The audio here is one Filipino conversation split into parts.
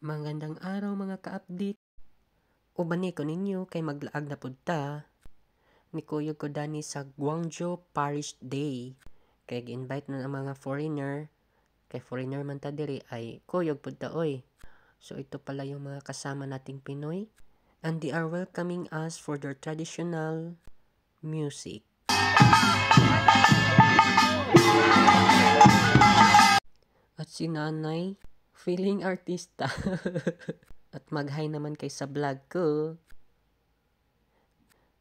Magandang araw mga ka-update. Ubani ko ninyo kay maglaag na punta. Nikuyog ko dani sa Guangzhou Parish Day. Kay gi-invite na ang mga foreigner. Kay foreigner man ta diri ay kuyog punta oy. So ito pala yung mga kasama nating Pinoy. And they are welcoming us for their traditional music. At si nanay, feeling artista. At mag-hi naman kay sa vlog ko.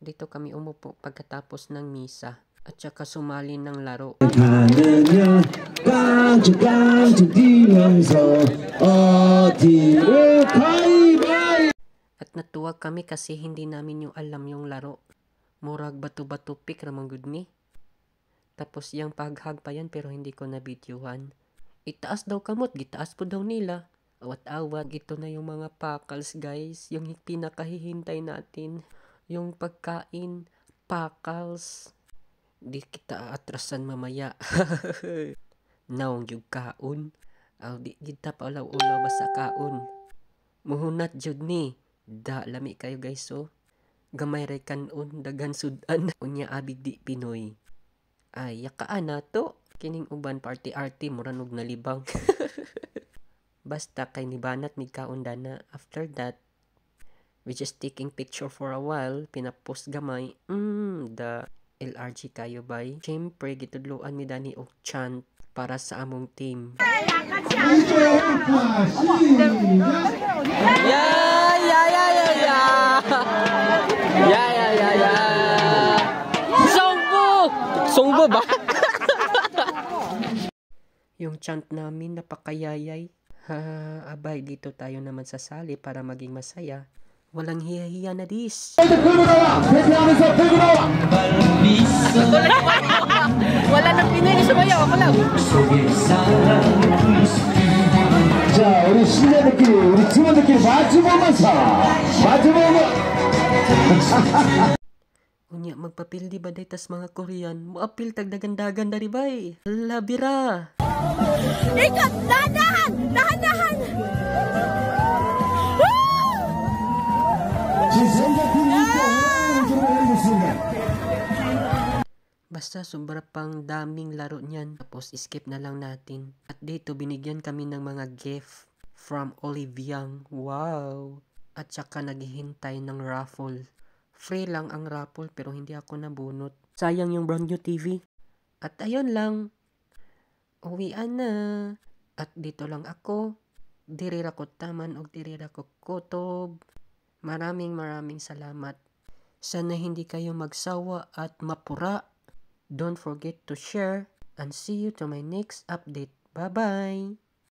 Dito kami umupo pagkatapos ng misa. At saka sumali ng laro. At natuwa kami kasi hindi namin yung alam yung laro. Murag bato-bato pick ramang good ni. Tapos yung paghag pa yan pero hindi ko na videohan. Itaas daw kamot, gitaas po daw nila. Awat-awat, ito na yung mga pakals guys. Yung pinakahihintay natin. Yung pagkain, pakals. Di kita atrasan mamaya. Naong yung kaon. Di kita pa ulaw-ulaw basta kaon. Muhunat jud ni. Da, lami kayo guys so. Gamay ray kanon, dagan sudan. Unya abig di Pinoy. Ay, yakaan na to. Kining uban party-arty, muranog na libang. Basta kay nibanat mig kaon dana. After that, we just taking picture for a while. Pinapost gamay. The LRG kayo bay. Siyempre, gitudloan mi dani og chant para sa among team. Songbo ba? Yung chant namin napakayayay. Abay, dito tayo naman sasali para maging masaya. Walang hiya-hiya na dis. Wala nang Pinoy na sumayaw. Ako lang. 자, 우리 신녀들끼리, 우리 팀원들끼리 마주보면서 마주보고. Unya, magpapildi ba day tas mga Korean? Muapil tagdagandagan dari bay. Labira. Ikat! Dahan-dahan! Dahan-dahan! Basta sobra pang daming laro niyan. Tapos skip na lang natin. At dito binigyan kami ng mga gift from Oliviang. Wow! At saka naghihintay ng raffle. Free lang ang raffle pero hindi ako nabunot. Sayang yung brand new TV. At ayun lang. Uwian na. At dito lang ako. Diri ra ko taman o diri ra ko kutob. Maraming salamat. Sana hindi kayo magsawa at mapura. Don't forget to share and see you to my next update. Bye-bye!